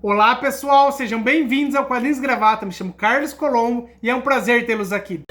Olá pessoal, sejam bem-vindos ao Quadrinhos Gravata, me chamo Carlos Colombo e é um prazer tê-los aqui.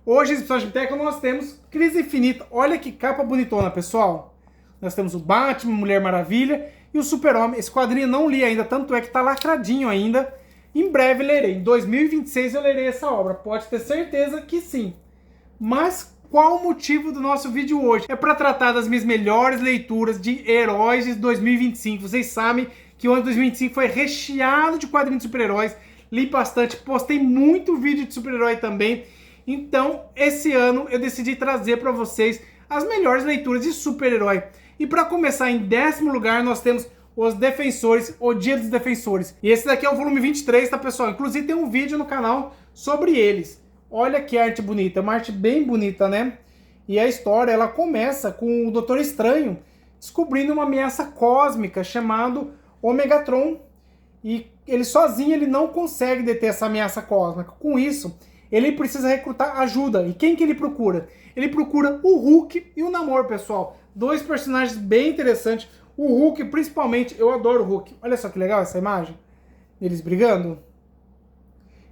Hoje, em Biblioteca, nós temos Crise Infinita. Olha que capa bonitona, pessoal. Nós temos o Batman, Mulher Maravilha e o Super-Homem. Esse quadrinho eu não li ainda, tanto é que tá lacradinho ainda. Em breve lerei. Em 2026 eu lerei essa obra. Pode ter certeza que sim. Mas qual o motivo do nosso vídeo hoje? É para tratar das minhas melhores leituras de heróis de 2025. Vocês sabem que o ano de 2025 foi recheado de quadrinhos de super-heróis. Li bastante, postei muito vídeo de super-herói também. Então, esse ano eu decidi trazer para vocês as melhores leituras de super-herói. E para começar, em 10º lugar, nós temos Os Defensores, O Dia dos Defensores. E esse daqui é o volume 23, tá, pessoal? Inclusive tem um vídeo no canal sobre eles. Olha que arte bonita, uma arte bem bonita, né? E a história, ela começa com o Doutor Estranho descobrindo uma ameaça cósmica chamada Omegatron. E ele sozinho ele não consegue deter essa ameaça cósmica. Com isso, ele precisa recrutar ajuda. E quem que ele procura? Ele procura o Hulk e o Namor, pessoal. Dois personagens bem interessantes. O Hulk, principalmente, eu adoro o Hulk. Olha só que legal essa imagem. Eles brigando.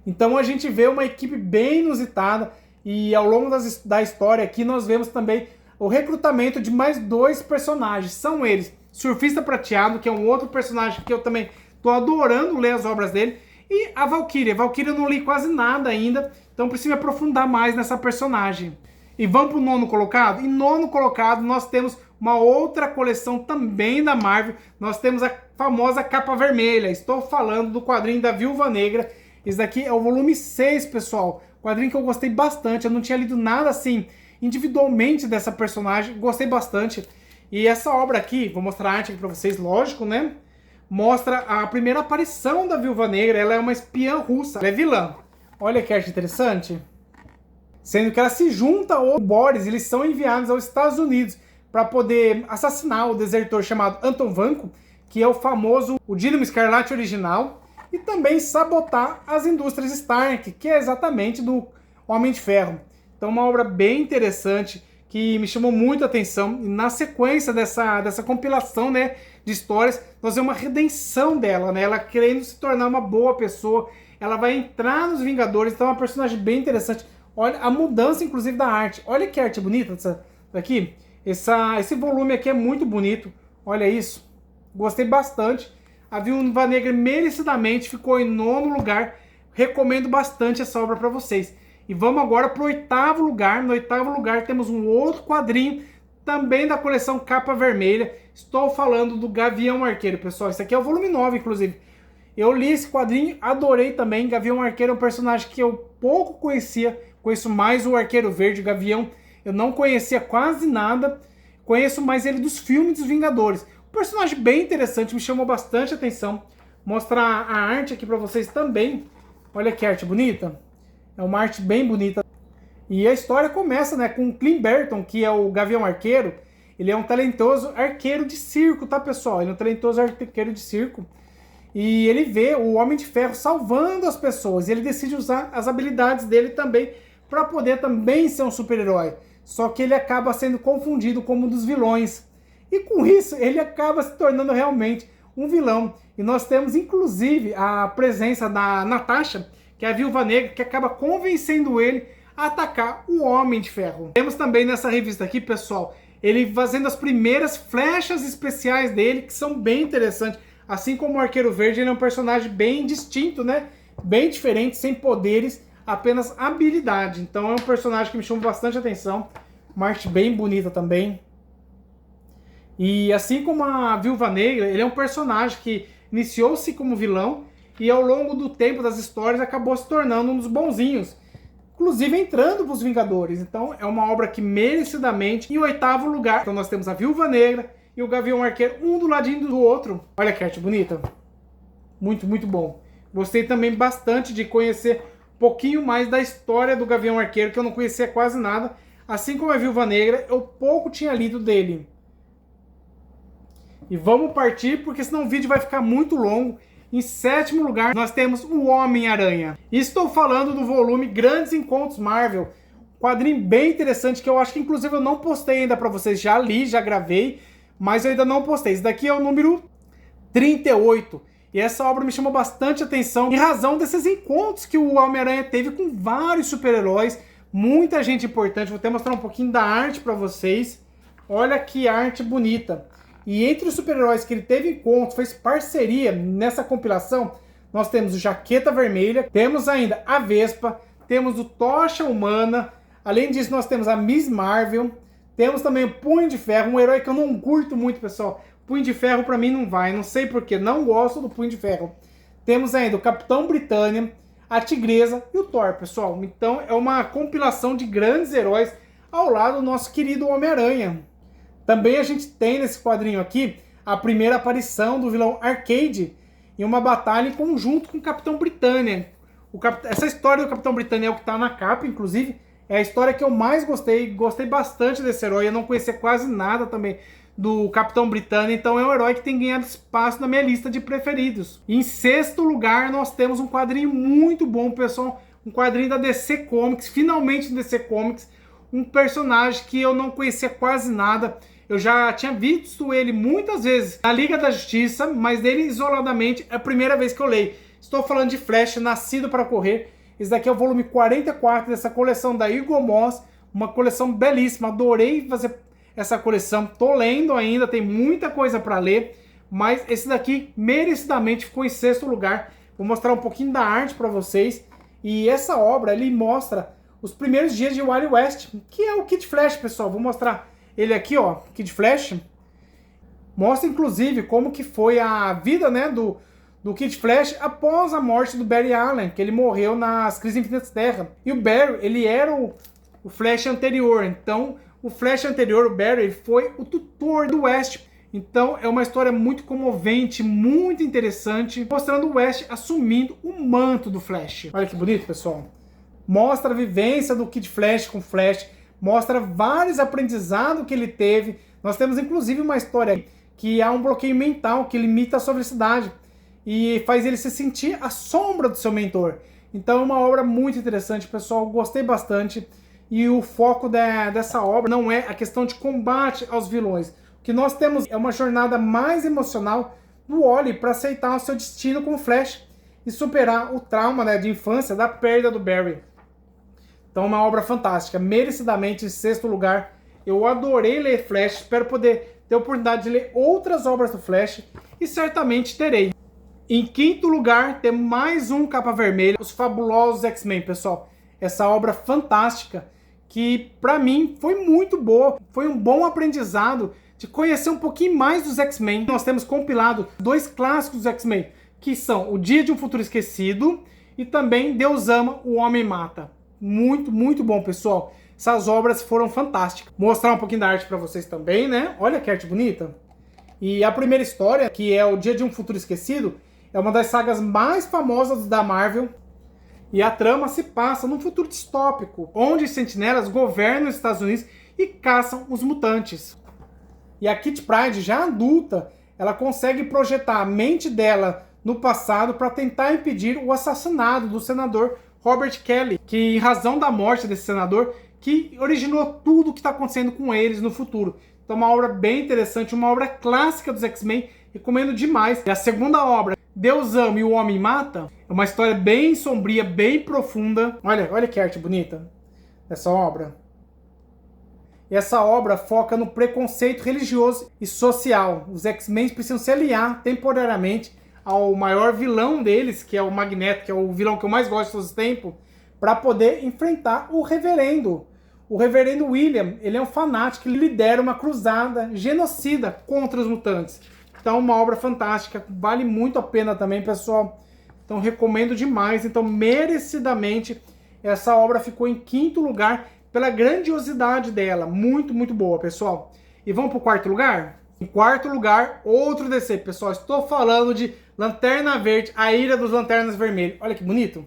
Então a gente vê uma equipe bem inusitada. E ao longo da história aqui nós vemos também o recrutamento de mais dois personagens. São eles, Surfista Prateado, que é um outro personagem que eu também estou adorando ler as obras dele. E a Valkyria. A Valkyria eu não li quase nada ainda, então preciso me aprofundar mais nessa personagem. E vamos para o 9º colocado? Em 9º colocado nós temos uma outra coleção também da Marvel. Nós temos a famosa capa vermelha. Estou falando do quadrinho da Viúva Negra. Esse daqui é o volume 6, pessoal. Quadrinho que eu gostei bastante. Eu não tinha lido nada assim individualmente dessa personagem. Gostei bastante. E essa obra aqui, vou mostrar a arte aqui para vocês, lógico, né? Mostra a primeira aparição da Viúva Negra. Ela é uma espiã russa, ela é vilã. Olha que arte interessante. Sendo que ela se junta ao Boris, eles são enviados aos Estados Unidos para poder assassinar o desertor chamado Anton Vanko, que é o famoso o Dínamo Escarlate original, e também sabotar as indústrias Stark, que é exatamente do Homem de Ferro. Então uma obra bem interessante, que me chamou muito a atenção. E na sequência dessa compilação, né, de histórias, nós vemos uma redenção dela, né? Ela querendo se tornar uma boa pessoa, ela vai entrar nos Vingadores, então é uma personagem bem interessante. Olha a mudança, inclusive, da arte. Olha que arte bonita essa daqui. Esse volume aqui é muito bonito. Olha isso. Gostei bastante. A Viúva Negra merecidamente ficou em 9º lugar. Recomendo bastante essa obra para vocês. E vamos agora para o 8º lugar. No 8º lugar temos um outro quadrinho, também da coleção Capa Vermelha. Estou falando do Gavião Arqueiro, pessoal. Esse aqui é o volume 9, inclusive. Eu li esse quadrinho, adorei também. Gavião Arqueiro é um personagem que eu pouco conhecia. Conheço mais o Arqueiro Verde, o Gavião. Eu não conhecia quase nada. Conheço mais ele dos filmes dos Vingadores. Um personagem bem interessante, me chamou bastante atenção. Mostrar a arte aqui para vocês também. Olha que arte bonita. É uma arte bem bonita. E a história começa, né, com o Clint Barton, que é o Gavião Arqueiro. Ele é um talentoso arqueiro de circo, tá, pessoal? Ele é um talentoso arqueiro de circo. E ele vê o Homem de Ferro salvando as pessoas. E ele decide usar as habilidades dele também para poder também ser um super-herói. Só que ele acaba sendo confundido como um dos vilões. E com isso, ele acaba se tornando realmente um vilão. E nós temos, inclusive, a presença da Natasha, que é a Viúva Negra, que acaba convencendo ele a atacar o Homem de Ferro. Temos também nessa revista aqui, pessoal, ele fazendo as primeiras flechas especiais dele, que são bem interessantes. Assim como o Arqueiro Verde, ele é um personagem bem distinto, né? Bem diferente, sem poderes, apenas habilidade. Então é um personagem que me chama bastante atenção. Uma arte bem bonita também. E assim como a Viúva Negra, ele é um personagem que iniciou-se como vilão e ao longo do tempo das histórias acabou se tornando um dos bonzinhos. Inclusive entrando para os Vingadores. Então é uma obra que merecidamente. Em 8º lugar, então nós temos a Viúva Negra e o Gavião Arqueiro, um do ladinho do outro. Olha que arte bonita. Muito, muito bom. Gostei também bastante de conhecer um pouquinho mais da história do Gavião Arqueiro, que eu não conhecia quase nada. Assim como a Viúva Negra, eu pouco tinha lido dele. E vamos partir, porque senão o vídeo vai ficar muito longo. Em sétimo lugar, nós temos o Homem-Aranha. Estou falando do volume Grandes Encontros Marvel. Quadrinho bem interessante que eu acho que inclusive eu não postei ainda pra vocês. Já li, já gravei, mas eu ainda não postei. Esse daqui é o número 38. E essa obra me chamou bastante atenção em razão desses encontros que o Homem-Aranha teve com vários super-heróis. Muita gente importante. Vou até mostrar um pouquinho da arte pra vocês. Olha que arte bonita. E entre os super-heróis que ele teve encontro, fez parceria nessa compilação, nós temos o Jaqueta Vermelha, temos ainda a Vespa, temos o Tocha Humana, além disso nós temos a Miss Marvel, temos também o Punho de Ferro, um herói que eu não curto muito, pessoal. Punho de Ferro pra mim não vai, não sei porquê, não gosto do Punho de Ferro. Temos ainda o Capitão Britânia, a Tigresa e o Thor, pessoal. Então é uma compilação de grandes heróis ao lado do nosso querido Homem-Aranha. Também a gente tem nesse quadrinho aqui a primeira aparição do vilão Arcade em uma batalha em conjunto com o Capitão Britânia. Essa história do Capitão Britânia é o que está na capa, inclusive. É a história que eu mais gostei. Gostei bastante desse herói. Eu não conhecia quase nada também do Capitão Britânia. Então é um herói que tem ganhado espaço na minha lista de preferidos. E em sexto lugar nós temos um quadrinho muito bom, pessoal. Um quadrinho da DC Comics. Finalmente no DC Comics. Um personagem que eu não conhecia quase nada. Eu já tinha visto ele muitas vezes na Liga da Justiça, mas dele isoladamente é a primeira vez que eu leio. Estou falando de Flash, Nascido para Correr. Esse daqui é o volume 44 dessa coleção da Hugo Moss, uma coleção belíssima. Adorei fazer essa coleção. Tô lendo ainda, tem muita coisa para ler, mas esse daqui merecidamente ficou em sexto lugar. Vou mostrar um pouquinho da arte para vocês. E essa obra, ele mostra os primeiros dias de Wally West, que é o Kid Flash, pessoal. Vou mostrar ele aqui, ó, Kid Flash. Mostra, inclusive, como que foi a vida, né, do Kid Flash após a morte do Barry Allen, que ele morreu nas Crises Infinitas Terra. E o Barry, ele era o Flash anterior. Então, o Flash anterior, o Barry, ele foi o tutor do West. Então, é uma história muito comovente, muito interessante, mostrando o West assumindo o manto do Flash. Olha que bonito, pessoal. Mostra a vivência do Kid Flash com o Flash. Mostra vários aprendizados que ele teve. Nós temos inclusive uma história que há um bloqueio mental que limita a sua felicidade e faz ele se sentir a sombra do seu mentor. Então é uma obra muito interessante, pessoal. Gostei bastante. E o foco dessa obra não é a questão de combate aos vilões. O que nós temos é uma jornada mais emocional do Wally para aceitar o seu destino como Flash e superar o trauma, né, de infância da perda do Barry. Então, uma obra fantástica, merecidamente em sexto lugar. Eu adorei ler Flash, espero poder ter a oportunidade de ler outras obras do Flash e certamente terei. Em quinto lugar, temos mais um capa vermelha, Os Fabulosos X-Men, pessoal. Essa obra fantástica que, pra mim, foi muito boa. Foi um bom aprendizado de conhecer um pouquinho mais dos X-Men. Nós temos compilado dois clássicos dos X-Men, que são O Dia de um Futuro Esquecido e também Deus Ama, o Homem Mata. Muito, muito bom, pessoal. Essas obras foram fantásticas. Vou mostrar um pouquinho da arte para vocês também, né? Olha que arte bonita. E a primeira história, que é O Dia de um Futuro Esquecido, é uma das sagas mais famosas da Marvel. E a trama se passa num futuro distópico, onde os sentinelas governam os Estados Unidos e caçam os mutantes. E a Kitty Pryde, já adulta, ela consegue projetar a mente dela no passado para tentar impedir o assassinato do senador Robert Kelly, que em razão da morte desse senador, que originou tudo o que está acontecendo com eles no futuro. Então uma obra bem interessante, uma obra clássica dos X-Men, recomendo demais. E a segunda obra, Deus Ama e o Homem Mata, é uma história bem sombria, bem profunda. Olha que arte bonita dessa obra. E essa obra foca no preconceito religioso e social. Os X-Men precisam se aliar temporariamente ao maior vilão deles, que é o Magneto, que é o vilão que eu mais gosto de todos os tempos, para poder enfrentar o Reverendo. O Reverendo William, ele é um fanático, ele lidera uma cruzada genocida contra os mutantes. Então, uma obra fantástica, vale muito a pena também, pessoal. Então, recomendo demais. Então, merecidamente, essa obra ficou em quinto lugar pela grandiosidade dela. Muito, muito boa, pessoal. E vamos para o quarto lugar? Em quarto lugar, outro DC, pessoal. Estou falando de Lanterna Verde, A Ira dos Lanternas Vermelhas. Olha que bonito.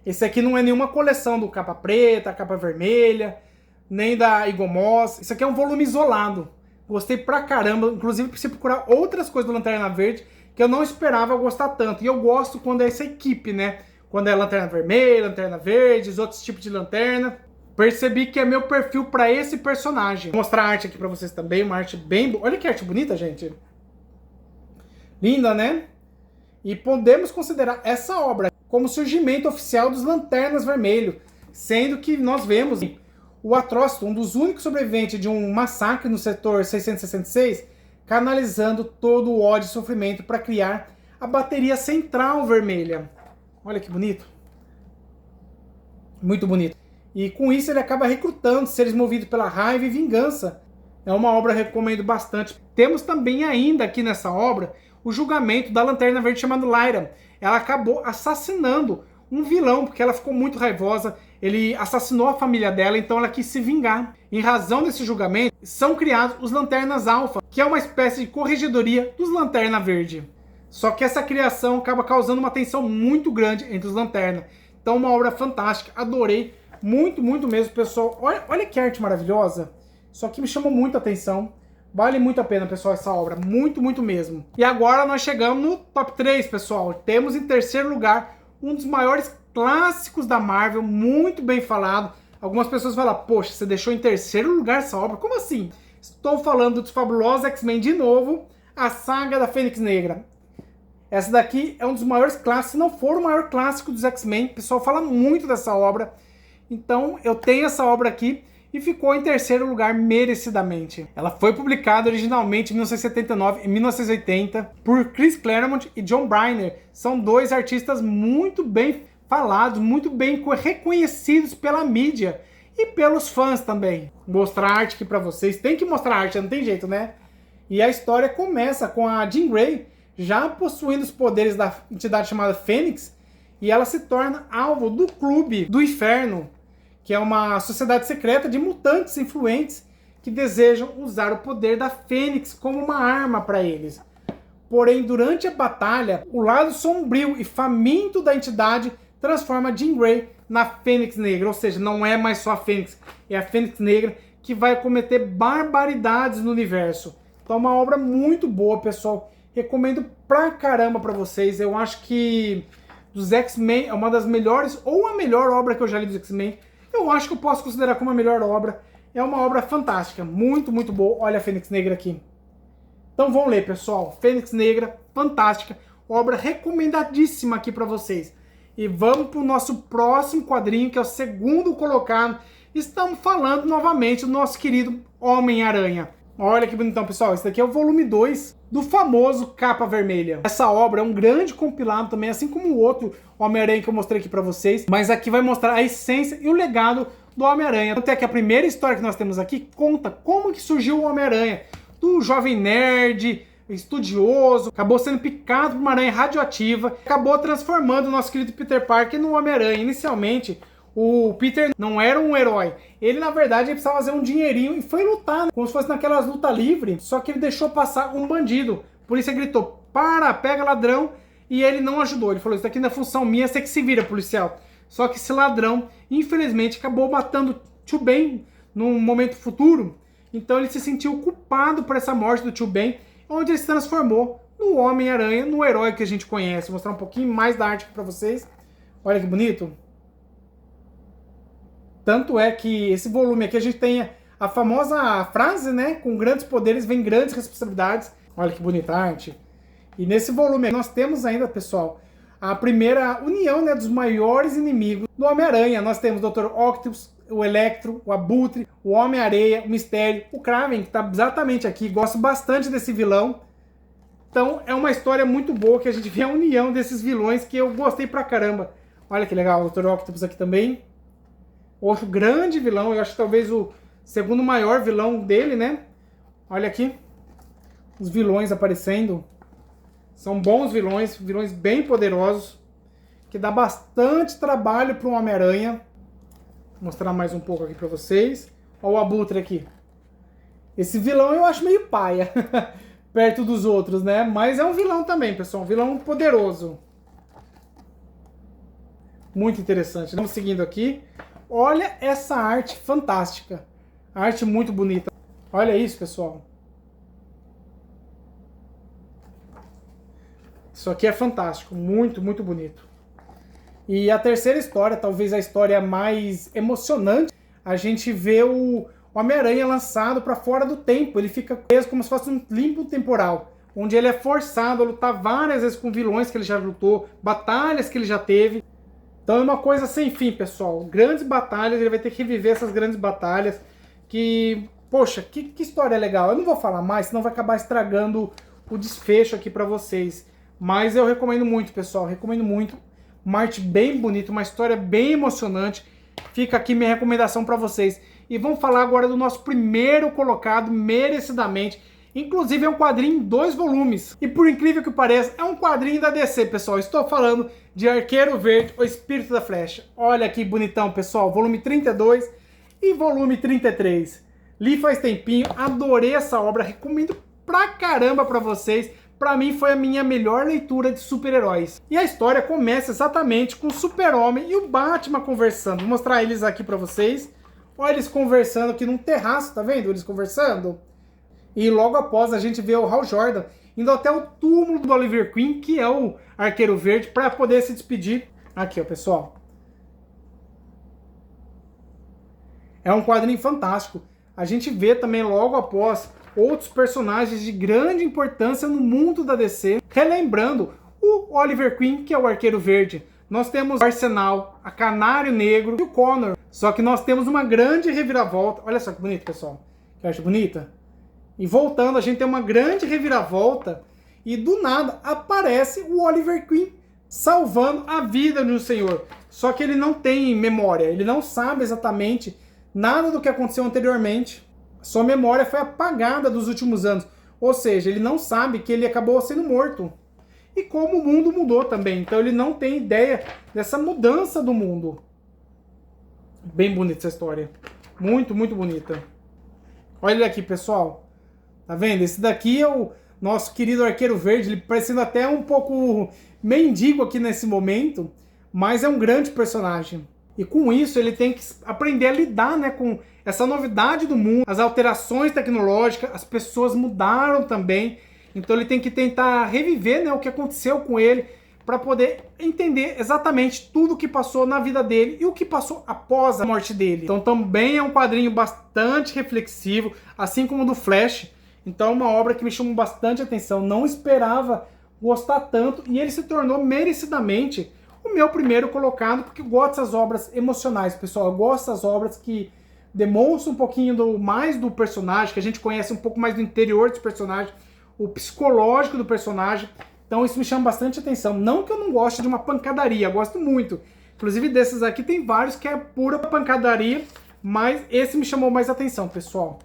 Esse aqui não é nenhuma coleção do Capa Preta, Capa Vermelha, nem da Hugo Moss. Isso aqui é um volume isolado. Gostei pra caramba. Inclusive, preciso procurar outras coisas do Lanterna Verde que eu não esperava gostar tanto. E eu gosto quando é essa equipe, né? Quando é Lanterna Vermelha, Lanterna Verde, os outros tipos de lanterna. Percebi que é meu perfil para esse personagem. Vou mostrar a arte aqui para vocês também, uma arte bem... Olha que arte bonita, gente. Linda, né? E podemos considerar essa obra como surgimento oficial dos Lanternas Vermelhos, sendo que nós vemos o Atrocito, um dos únicos sobreviventes de um massacre no setor 666, canalizando todo o ódio e sofrimento para criar a bateria central vermelha. Olha que bonito. Muito bonito. E com isso ele acaba recrutando seres movidos pela raiva e vingança. É uma obra que eu recomendo bastante. Temos também ainda aqui nessa obra o julgamento da Lanterna Verde chamada Lyra. Ela acabou assassinando um vilão, porque ela ficou muito raivosa. Ele assassinou a família dela, então ela quis se vingar. Em razão desse julgamento, são criados os Lanternas Alpha, que é uma espécie de corregedoria dos Lanterna Verde. Só que essa criação acaba causando uma tensão muito grande entre os Lanternas. Então uma obra fantástica, adorei. Muito, muito mesmo, pessoal. Olha que arte maravilhosa. Isso aqui me chamou muito a atenção. Vale muito a pena, pessoal, essa obra. Muito, muito mesmo. E agora nós chegamos no top 3, pessoal. Temos em terceiro lugar um dos maiores clássicos da Marvel, muito bem falado. Algumas pessoas falam, poxa, você deixou em terceiro lugar essa obra? Como assim? Estou falando dos fabulosos X-Men de novo, a saga da Fênix Negra. Essa daqui é um dos maiores clássicos, se não for o maior clássico dos X-Men. O pessoal fala muito dessa obra. Então eu tenho essa obra aqui e ficou em terceiro lugar merecidamente. Ela foi publicada originalmente em 1979 e 1980 por Chris Claremont e John Briner. São dois artistas muito bem falados, muito bem reconhecidos pela mídia e pelos fãs também. Vou mostrar a arte aqui pra vocês. Tem que mostrar a arte, não tem jeito, né? E a história começa com a Jean Grey já possuindo os poderes da entidade chamada Fênix, e ela se torna alvo do Clube do Inferno, que é uma sociedade secreta de mutantes influentes que desejam usar o poder da Fênix como uma arma para eles. Porém, durante a batalha, o lado sombrio e faminto da entidade transforma Jean Grey na Fênix Negra, ou seja, não é mais só a Fênix, é a Fênix Negra que vai cometer barbaridades no universo. Então é uma obra muito boa, pessoal. Recomendo pra caramba pra vocês. Eu acho que dos X-Men é uma das melhores, ou a melhor obra que eu já li dos X-Men. Eu acho que eu posso considerar como a melhor obra. É uma obra fantástica, muito, muito boa. Olha a Fênix Negra aqui. Então vamos ler, pessoal. Fênix Negra, fantástica. Obra recomendadíssima aqui pra vocês. E vamos pro nosso próximo quadrinho, que é o segundo colocado. Estamos falando novamente do nosso querido Homem-Aranha. Olha que bonitão, pessoal. Esse daqui é o volume 2 do famoso Capa Vermelha. Essa obra é um grande compilado também, assim como o outro Homem-Aranha que eu mostrei aqui pra vocês. Mas aqui vai mostrar a essência e o legado do Homem-Aranha. Até que a primeira história que nós temos aqui conta como que surgiu o Homem-Aranha. Do jovem nerd, estudioso, acabou sendo picado por uma aranha radioativa, acabou transformando o nosso querido Peter Parker no Homem-Aranha. Inicialmente, o Peter não era um herói. Ele, na verdade, ele precisava fazer um dinheirinho e foi lutar, né? Como se fosse naquelas lutas livres. Só que ele deixou passar um bandido. A polícia gritou, para, pega ladrão. E ele não ajudou. Ele falou, isso daqui não é função minha, você que se vira, policial. Só que esse ladrão, infelizmente, acabou matando Tio Ben num momento futuro. Então ele se sentiu culpado por essa morte do Tio Ben, onde ele se transformou no Homem-Aranha, no herói que a gente conhece. Vou mostrar um pouquinho mais da arte aqui pra vocês. Olha que bonito. Tanto é que esse volume aqui a gente tem a famosa frase, né? Com grandes poderes vem grandes responsabilidades. Olha que bonita arte. E nesse volume nós temos ainda, pessoal, a primeira união, né, dos maiores inimigos do Homem-Aranha. Nós temos o Dr. Octopus, o Electro, o Abutre, o Homem-Areia, o Mistério, o Kraven, que está exatamente aqui. Gosto bastante desse vilão. Então é uma história muito boa que a gente vê a união desses vilões que eu gostei pra caramba. Olha que legal, o Dr. Octopus aqui também. Outro grande vilão, eu acho que talvez o segundo maior vilão dele, né? Olha aqui, os vilões aparecendo. São bons vilões, vilões bem poderosos, que dá bastante trabalho para um Homem-Aranha. Vou mostrar mais um pouco aqui para vocês. Olha o Abutre aqui. Esse vilão eu acho meio paia, perto dos outros, né? Mas é um vilão também, pessoal, um vilão poderoso. Muito interessante. Vamos seguindo aqui. Olha essa arte fantástica. Arte muito bonita. Olha isso, pessoal. Isso aqui é fantástico, muito, muito bonito. E a terceira história, talvez a história mais emocionante, a gente vê o Homem-Aranha lançado para fora do tempo. Ele fica preso como se fosse um limbo temporal, onde ele é forçado a lutar várias vezes com vilões que ele já lutou, batalhas que ele já teve. Então é uma coisa sem fim, pessoal. Grandes batalhas, ele vai ter que reviver essas grandes batalhas. Que, poxa, que história legal. Eu não vou falar mais, senão vai acabar estragando o desfecho aqui para vocês. Mas eu recomendo muito, pessoal. Recomendo muito. Uma arte bem bonita, uma história bem emocionante. Fica aqui minha recomendação para vocês. E vamos falar agora do nosso primeiro colocado, merecidamente. Inclusive é um quadrinho em 2 volumes. E por incrível que pareça, é um quadrinho da DC, pessoal. Estou falando de Arqueiro Verde, o Espírito da Flecha. Olha que bonitão, pessoal. Volume 32 e volume 33. Li faz tempinho, adorei essa obra, recomendo pra caramba pra vocês. Pra mim foi a minha melhor leitura de super-heróis. E a história começa exatamente com o Super-Homem e o Batman conversando. Vou mostrar eles aqui pra vocês. Olha eles conversando aqui num terraço, tá vendo? Eles conversando. E logo após a gente vê o Hal Jordan indo até o túmulo do Oliver Queen, que é o Arqueiro Verde, para poder se despedir. Aqui, ó, pessoal. É um quadrinho fantástico. A gente vê também logo após outros personagens de grande importância no mundo da DC, relembrando o Oliver Queen, que é o Arqueiro Verde. Nós temos o Arsenal, a Canário Negro e o Connor. Só que nós temos uma grande reviravolta. Olha só que bonito, pessoal. Que eu acho bonita. E voltando, a gente tem uma grande reviravolta e do nada aparece o Oliver Queen salvando a vida do Senhor. Só que ele não tem memória, ele não sabe exatamente nada do que aconteceu anteriormente. Sua memória foi apagada dos últimos anos. Ou seja, ele não sabe que ele acabou sendo morto. E como o mundo mudou também. Então ele não tem ideia dessa mudança do mundo. Bem bonita essa história. Muito, muito bonita. Olha ele aqui, pessoal. Tá vendo? Esse daqui é o nosso querido Arqueiro Verde, ele parecendo até um pouco mendigo aqui nesse momento, mas é um grande personagem. E com isso ele tem que aprender a lidar, né, com essa novidade do mundo, as alterações tecnológicas, as pessoas mudaram também, então ele tem que tentar reviver, né, o que aconteceu com ele, para poder entender exatamente tudo o que passou na vida dele e o que passou após a morte dele. Então também é um quadrinho bastante reflexivo, assim como o do Flash. Então é uma obra que me chamou bastante atenção, não esperava gostar tanto e ele se tornou merecidamente o meu primeiro colocado, porque eu gosto dessas obras emocionais, pessoal. Eu gosto dessas obras que demonstram um pouquinho mais do personagem, que a gente conhece um pouco mais do interior desse personagem, o psicológico do personagem. Então isso me chama bastante atenção. Não que eu não goste de uma pancadaria, eu gosto muito. Inclusive desses aqui tem vários que é pura pancadaria, mas esse me chamou mais atenção, pessoal.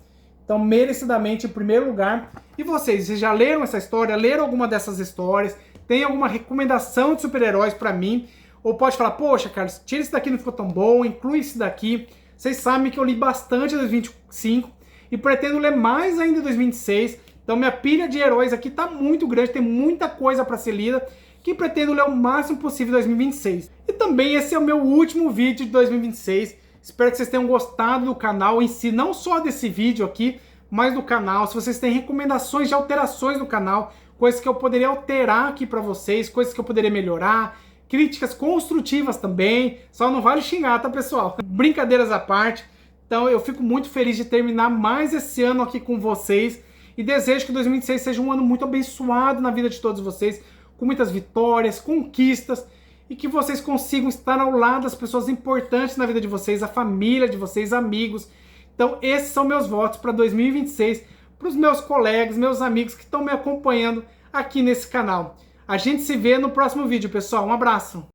Então, merecidamente, em primeiro lugar. E vocês já leram essa história? Leram alguma dessas histórias? Tem alguma recomendação de super-heróis pra mim? Ou pode falar, poxa, Carlos, tira esse daqui, não ficou tão bom, inclui esse daqui. Vocês sabem que eu li bastante em 2025 e pretendo ler mais ainda em 2026. Então, minha pilha de heróis aqui tá muito grande, tem muita coisa pra ser lida, que pretendo ler o máximo possível em 2026. E também esse é o meu último vídeo de 2026. Espero que vocês tenham gostado do canal em si, não só desse vídeo aqui, mas do canal. Se vocês têm recomendações de alterações no canal, coisas que eu poderia alterar aqui pra vocês, coisas que eu poderia melhorar, críticas construtivas também, só não vale xingar, tá, pessoal? Brincadeiras à parte. Então eu fico muito feliz de terminar mais esse ano aqui com vocês e desejo que 2026 seja um ano muito abençoado na vida de todos vocês, com muitas vitórias, conquistas, e que vocês consigam estar ao lado das pessoas importantes na vida de vocês, a família de vocês, amigos. Então esses são meus votos para 2026, para os meus colegas, meus amigos que estão me acompanhando aqui nesse canal. A gente se vê no próximo vídeo, pessoal. Um abraço!